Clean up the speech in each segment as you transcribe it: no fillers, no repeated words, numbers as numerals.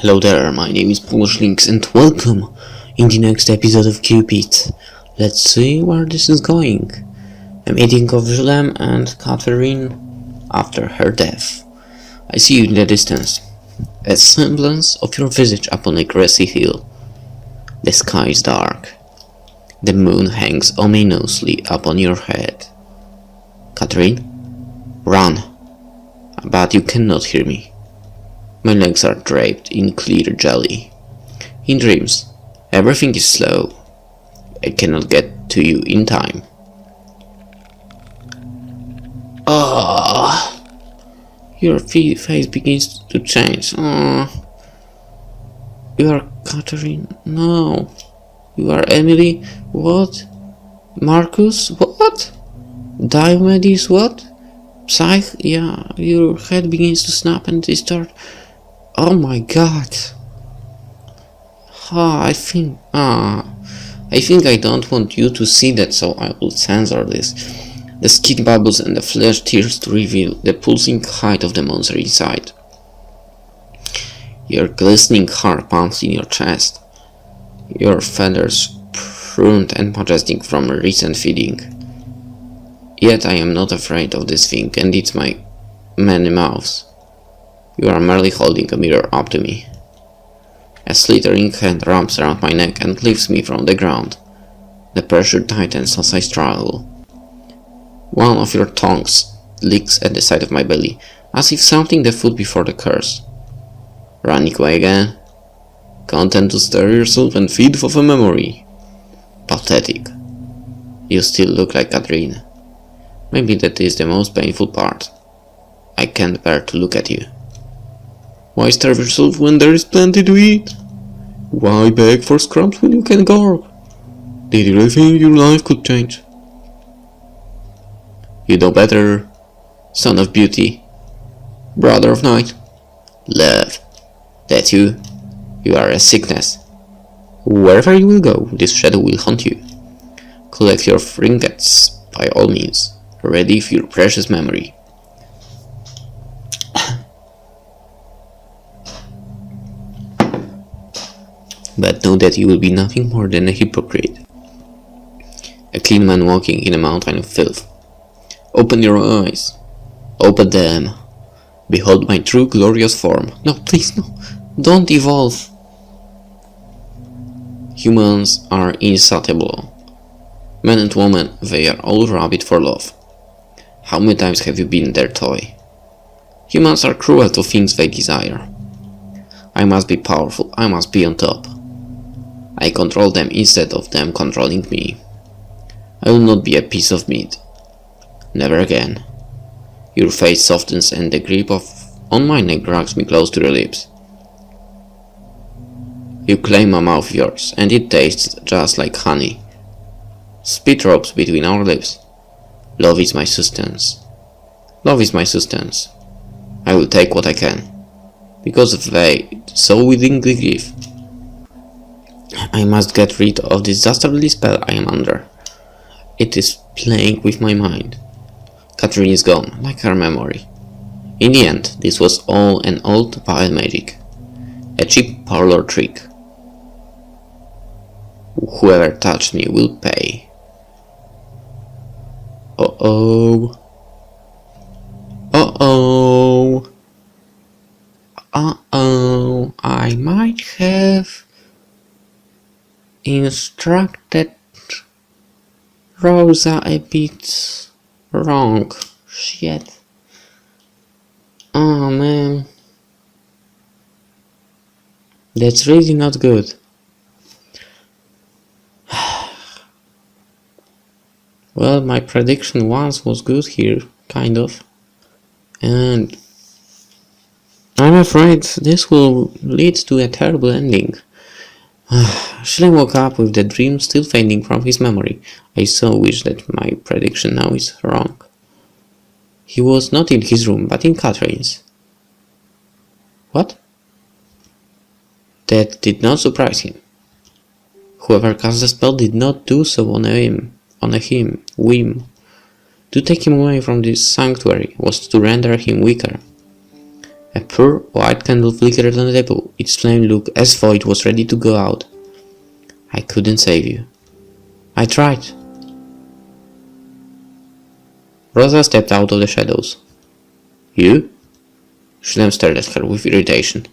Hello there, my name is PolishLynx and welcome in the next episode of Cupid. Let's see where this is going. I'm eating of Julem and Catherine after her death. I see you in the distance, a semblance of your visage upon a grassy hill. The sky is dark. The moon hangs ominously upon your head. Catherine, run, but you cannot hear me. My legs are draped in clear jelly. In dreams, everything is slow. I cannot get to you in time. Ah! Your face begins to change. You are Catherine. No. You are Emily. What? Marcus? What? Diomedes? What? Psych? Yeah, your head begins to snap and distort. Oh my god. I think I don't want you to see that, so I will censor this. The skin bubbles and the flesh tears to reveal the pulsing height of the monster inside. Your glistening heart pumps in your chest. Your feathers pruned and majestic from recent feeding. Yet I am not afraid of this thing and its my many mouths. You are merely holding a mirror up to me. A slithering hand wraps around my neck and lifts me from the ground. The pressure tightens as I struggle. One of your tongues licks at the side of my belly, as if something the food before the curse. Running away again? Content to stir yourself and feed off a memory. Pathetic. You still look like Catherine. Maybe that is the most painful part. I can't bear to look at you. Why starve yourself when there is plenty to eat? Why beg for scraps when you can gorge? Did you really think your life could change? You know better, son of beauty, brother of night. Love. That you? You are a sickness. Wherever you will go, this shadow will haunt you. Collect your trinkets, by all means, ready for your precious memory. But know that you will be nothing more than a hypocrite. A clean man walking in a mountain of filth. Open your eyes. Open them. Behold my true glorious form. No, please, no. Don't evolve. Humans are insatiable. Men and women, they are all rabid for love. How many times have you been their toy? Humans are cruel to things they desire. I must be powerful. I must be on top. I control them instead of them controlling me. I will not be a piece of meat. Never again. Your face softens and the grip on my neck drags me close to your lips. You claim my mouth yours, and it tastes just like honey. Spit drops between our lips. Love is my sustenance. Love is my sustenance. I will take what I can, because they so willingly give. I must get rid of this dastardly spell I am under. It is playing with my mind. Catherine is gone, like her memory. In the end, this was all an old vile magic. A cheap parlor trick. Whoever touched me will pay. Uh-oh. Uh-oh. Uh-oh. I might have instructed Rosa a bit wrong. Shit. Oh man. That's really not good. Well, my prediction once was good here, kind of. And I'm afraid this will lead to a terrible ending. Shilem woke up with the dream still fading from his memory. I so wish that my prediction now is wrong. He was not in his room, but in Catherine's. What? That did not surprise him. Whoever cast the spell did not do so on a whim. To take him away from this sanctuary was to render him weaker. A poor white candle flickered on the table. Its flame looked as though it was ready to go out. I couldn't save you. I tried. Rosa stepped out of the shadows. You? Shlem stared at her with irritation.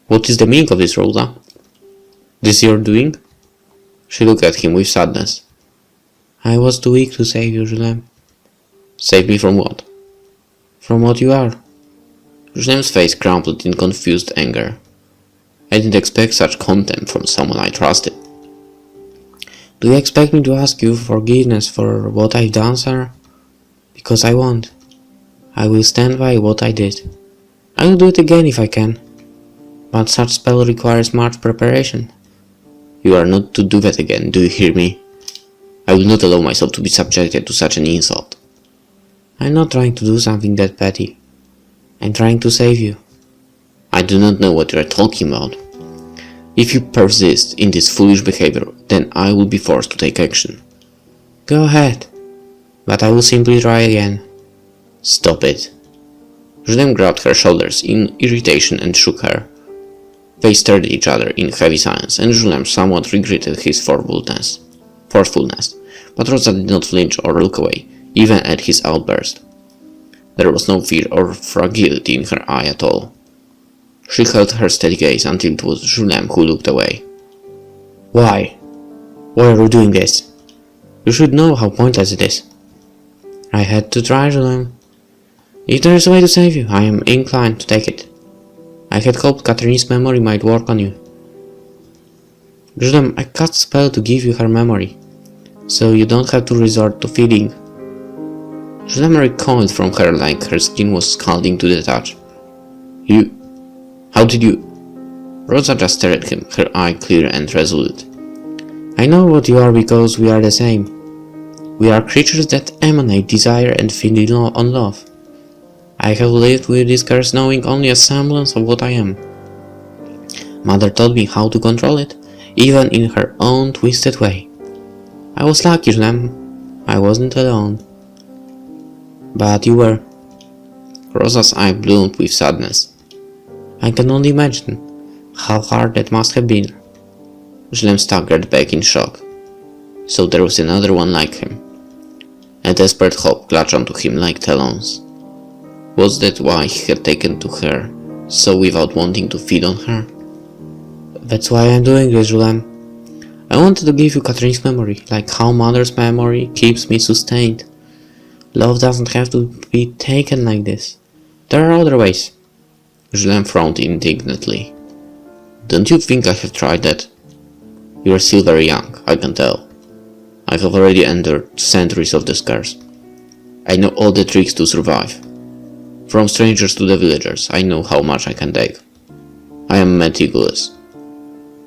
What is the meaning of this, Rosa? This your doing? She looked at him with sadness. I was too weak to save you, Shlem. Save me from what? From what you are. Shlem's face crumpled in confused anger. I didn't expect such contempt from someone I trusted. Do you expect me to ask you forgiveness for what I've done, sir? Because I won't. I will stand by what I did. I will do it again if I can. But such spell requires much preparation. You are not to do that again, do you hear me? I will not allow myself to be subjected to such an insult. I'm not trying to do something that petty. I'm trying to save you. I do not know what you are talking about. If you persist in this foolish behavior, then I will be forced to take action. Go ahead, but I will simply try again. Stop it. Shlem grabbed her shoulders in irritation and shook her. They stared at each other in heavy silence, and Shlem somewhat regretted his forcefulness. But Rosa did not flinch or look away, even at his outburst. There was no fear or fragility in her eye at all. She held her steady gaze until it was Shlem who looked away. Why? Why are you doing this? You should know how pointless it is. I had to try, Shlem. If there is a way to save you, I am inclined to take it. I had hoped Catherine's memory might work on you. Shlem, I cast a spell to give you her memory, so you don't have to resort to feeding. Shlem recoiled from her like her skin was scalding to the touch. You... How did you... Rosa just stared at him, her eye clear and resolute. I know what you are because we are the same. We are creatures that emanate desire and feed on love. I have lived with this curse knowing only a semblance of what I am. Mother taught me how to control it, even in her own twisted way. I was lucky, Shlem. I wasn't alone. But you were. Rosa's eye bloomed with sadness. I can only imagine how hard that must have been. Shlem staggered back in shock. So there was another one like him. A desperate hope clutched onto him like talons. Was that why he had taken to her, so without wanting to feed on her? That's why I'm doing this, Shlem. I wanted to give you Catherine's memory, like how Mother's memory keeps me sustained. Love doesn't have to be taken like this. There are other ways. Shlem frowned indignantly. Don't you think I have tried that? You are still very young, I can tell. I have already endured centuries of this curse. I know all the tricks to survive. From strangers to the villagers, I know how much I can take. I am meticulous.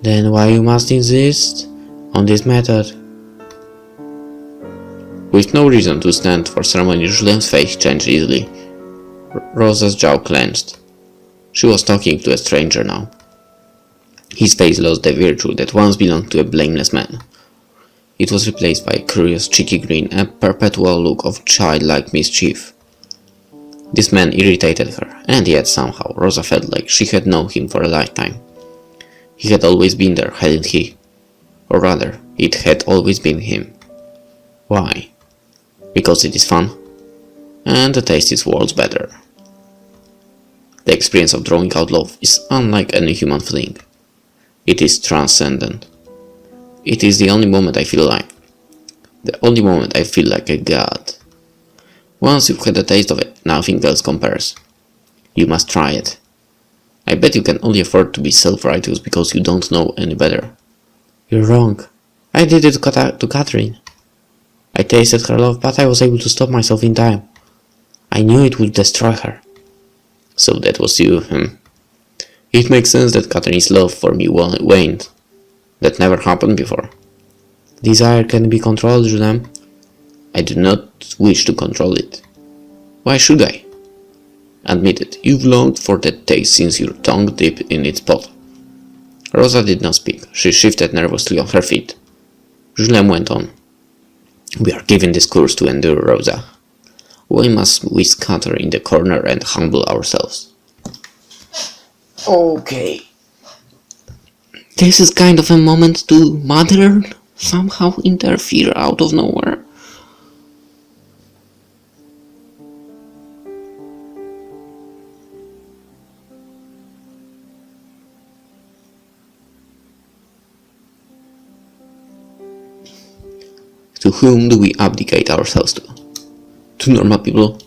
Then why you must insist on this method? With no reason to stand for ceremony, Shlem's face changed easily. Rosa's jaw clenched. She was talking to a stranger now. His face lost the virtue that once belonged to a blameless man. It was replaced by a curious cheeky grin, a perpetual look of childlike mischief. This man irritated her, and yet somehow Rosa felt like she had known him for a lifetime. He had always been there, hadn't he? Or rather, it had always been him. Why? Because it is fun, and the taste is worlds better. The experience of drawing out love is unlike any human feeling. It is transcendent. It is the only moment I feel like. The only moment I feel like a god. Once you've had a taste of it, nothing else compares. You must try it. I bet you can only afford to be self-righteous because you don't know any better. You're wrong. I did it to Catherine. I tasted her love, but I was able to stop myself in time. I knew it would destroy her. So that was you, It makes sense that Catherine's love for me waned. That never happened before. Desire can be controlled, Shlem. I do not wish to control it. Why should I? Admit it, you've longed for that taste since your tongue dipped in its pot. Rosa did not speak. She shifted nervously on her feet. Shlem went on. We are given this course to endure, Rosa. Why must we scatter in the corner and humble ourselves? Okay. This is kind of a moment to mother somehow interfere out of nowhere. To whom do we abdicate ourselves to? To normal people?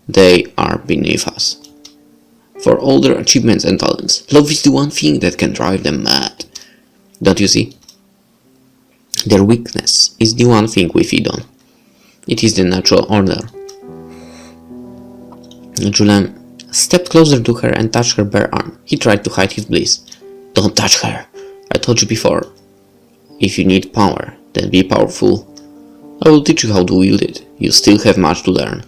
They are beneath us. For all their achievements and talents, love is the one thing that can drive them mad. Don't you see? Their weakness is the one thing we feed on. It is the natural order. Julien stepped closer to her and touched her bare arm. He tried to hide his bliss. Don't touch her. I told you before. If you need power, then be powerful. I will teach you how to wield it. You still have much to learn.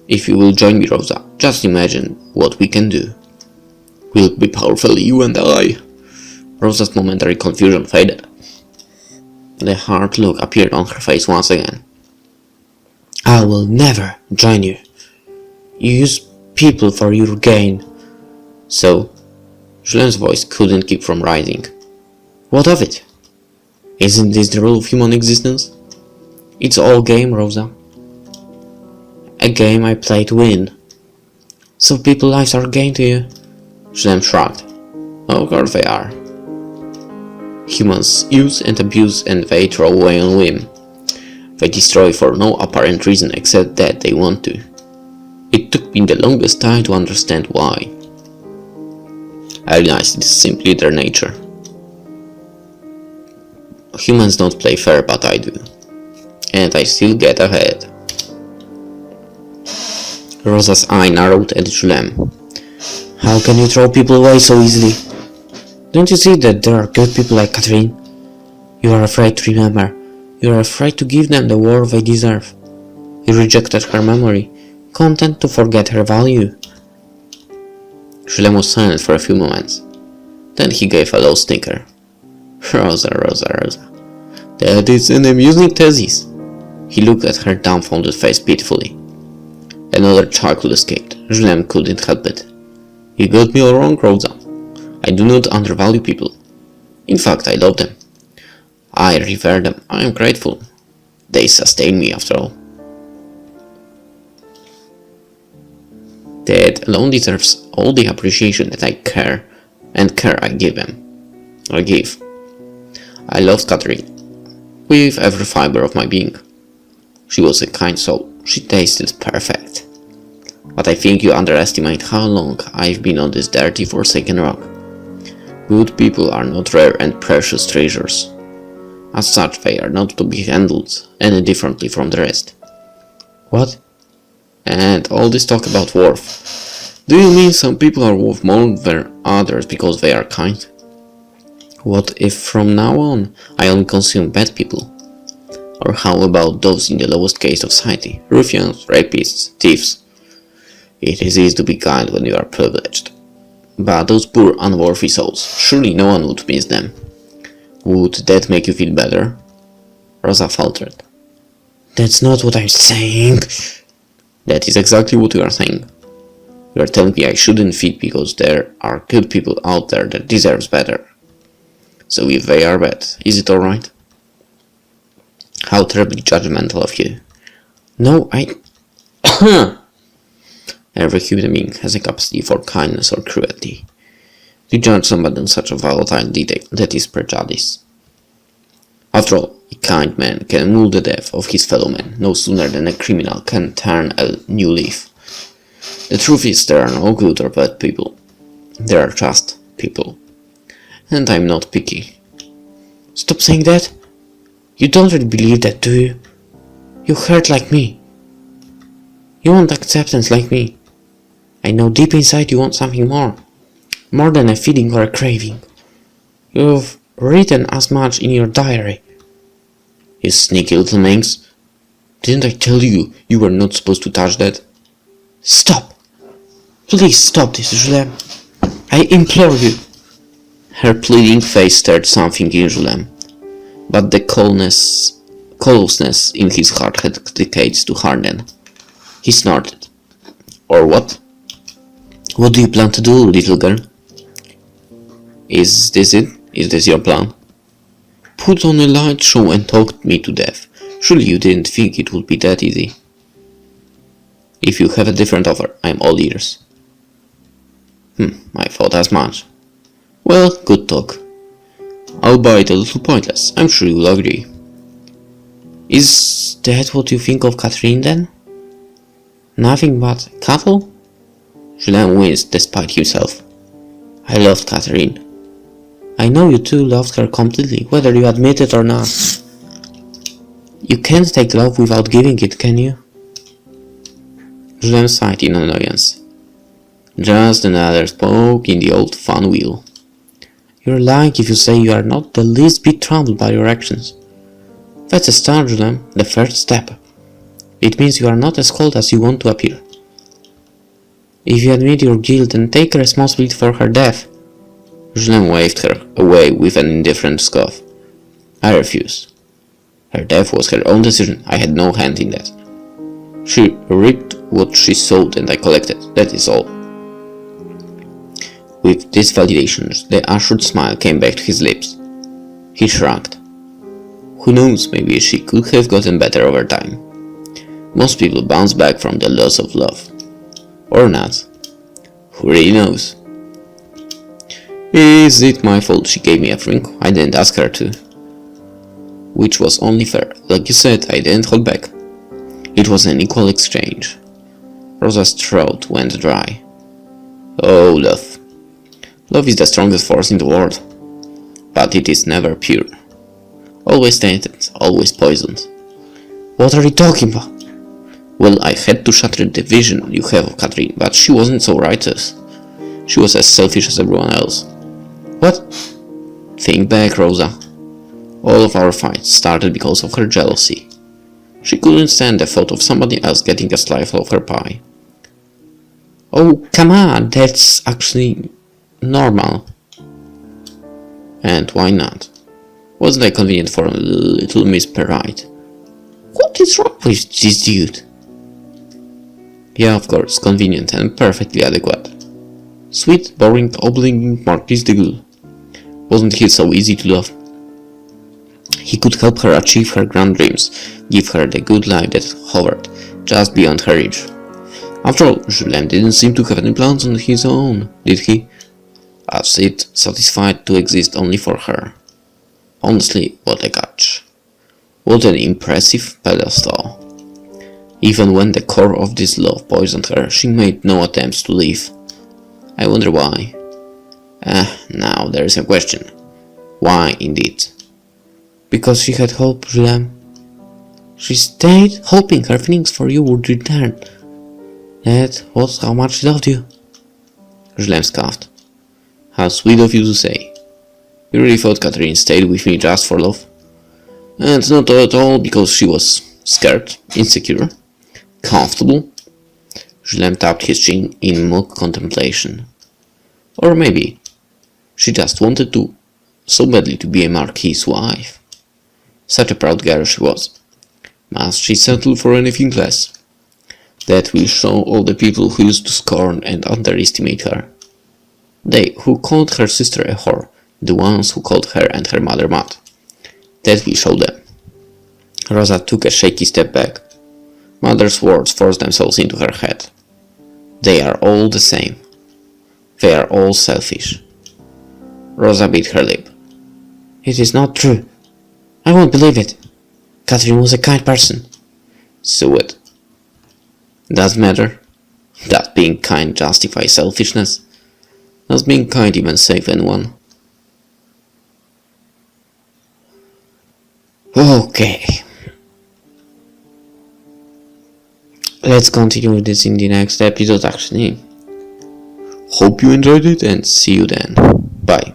If you will join me, Rosa, just imagine what we can do. We'll be powerful, you and I. Rosa's momentary confusion faded. The hard look appeared on her face once again. I will never join you. You use people for your gain. So, Julien's voice couldn't keep from rising. What of it? Isn't this the rule of human existence? It's all game, Rosa. A game I play to win. So people's lives are gain to you? Julien shrugged. Of course they are. Humans use and abuse and they throw away on whim. They destroy for no apparent reason except that they want to. It took me the longest time to understand why. I realized it is simply their nature. Humans don't play fair, but I do. And I still get ahead. Rosa's eye narrowed at Julien. How can you throw people away so easily? Don't you see that there are good people like Catherine? You are afraid to remember. You are afraid to give them the worth they deserve. You rejected her memory, content to forget her value. Julien was silent for a few moments. Then he gave a low snicker. Rosa. That is an amusing thesis. He looked at her dumbfounded face pitifully. Another chuckle escaped. Julien couldn't help it. You got me all wrong, Rosa. I do not undervalue people. In fact, I love them. I revere them. I am grateful. They sustain me after all. That alone deserves all the appreciation that I care I give them. I loved Catherine with every fiber of my being. She was a kind soul. She tasted perfect. But I think you underestimate how long I've been on this dirty, forsaken rock. Good people are not rare and precious treasures. As such, they are not to be handled any differently from the rest. What? And all this talk about worth. Do you mean some people are worth more than others because they are kind? What if from now on I only consume bad people? Or how about those in the lowest case of society? Ruffians, rapists, thieves. It is easy to be kind when you are privileged. But those poor unworthy souls, surely no one would miss them. Would that make you feel better? Rosa faltered. That's not what I'm saying. That is exactly what you are saying. You are telling me I shouldn't feed because there are good people out there that deserves better. So if they are bad, is it alright? How terribly judgmental of you. No, Every human being has a capacity for kindness or cruelty. To judge somebody on such a volatile detail, that is prejudice. After all, a kind man can mourn the death of his fellow man no sooner than a criminal can turn a new leaf. The truth is, there are no good or bad people. There are just people. And I'm not picky. Stop saying that. You don't really believe that, do you? You hurt like me. You want acceptance like me. I know deep inside you want something more. More than a feeling or a craving. You've written as much in your diary. You sneaky little minx. Didn't I tell you you were not supposed to touch that? Stop! Please stop this, Julien. I implore you. Her pleading face stirred something in Julien, but the closeness in his heart had decades to harden. He snorted. Or what? What do you plan to do, little girl? Is this it? Is this your plan? Put on a light show and talk me to death. Surely you didn't think it would be that easy. If you have a different offer, I'm all ears. I thought as much. Well, good talk. Albeit a little pointless, I'm sure you'll agree. Is that what you think of Catherine then? Nothing but cattle? Julien winced despite himself. I loved Catherine. I know you too loved her completely, whether you admit it or not. You can't take love without giving it, can you? Julien sighed in annoyance. Just another spoke in the old fun wheel. You're lying if you say you are not the least bit troubled by your actions. That's a start, Julien, the first step. It means you are not as cold as you want to appear. If you admit your guilt and take responsibility for her death... Julien waved her away with an indifferent scoff. I refuse. Her death was her own decision, I had no hand in that. She reaped what she sowed and I collected, that is all. With these validations, the assured smile came back to his lips. He shrugged. Who knows, maybe she could have gotten better over time. Most people bounce back from the loss of love. Or not. Who really knows? Is it my fault she gave me a drink? I didn't ask her to. Which was only fair. Like you said, I didn't hold back. It was an equal exchange. Rosa's throat went dry. Oh, love. Love is the strongest force in the world. But it is never pure. Always tainted, always poisoned. What are you talking about? Well, I had to shatter the vision you have of Catherine, but she wasn't so righteous. She was as selfish as everyone else. What? Think back, Rosa. All of our fights started because of her jealousy. She couldn't stand the thought of somebody else getting a slice of her pie. Oh, come on, that's actually normal. And why not? Wasn't that convenient for little Miss Perrite? What is wrong with this dude? Yeah, of course, convenient and perfectly adequate. Sweet, boring, obliging Marquis de Gaulle. Wasn't he so easy to love? He could help her achieve her grand dreams, give her the good life that hovered just beyond her reach. After all, Julien didn't seem to have any plans on his own, did he? As if satisfied to exist only for her. Honestly, what a catch. What an impressive pedestal. Even when the core of this love poisoned her, she made no attempts to leave. I wonder why. Now there is a question. Why, indeed? Because she had hope, Julien. She stayed hoping her feelings for you would return. That was how much she loved you. Julien scoffed. How sweet of you to say. You really thought Catherine stayed with me just for love? And not at all because she was scared, insecure, comfortable. Julien tapped his chin in mock contemplation. Or maybe she just wanted to, so badly to be a Marquis's wife. Such a proud girl she was. Must she settle for anything less? That will show all the people who used to scorn and underestimate her. They who called her sister a whore, the ones who called her and her mother mad. That will show them. Rosa took a shaky step back. Mother's words forced themselves into her head. They are all the same. They are all selfish. Rosa bit her lip. It is not true. I won't believe it. Catherine was a kind person. So what? Does matter? Does being kind justify selfishness? Does being kind even save anyone? Okay. Let's continue with this in the next episode actually. Hope you enjoyed it and see you then. Bye.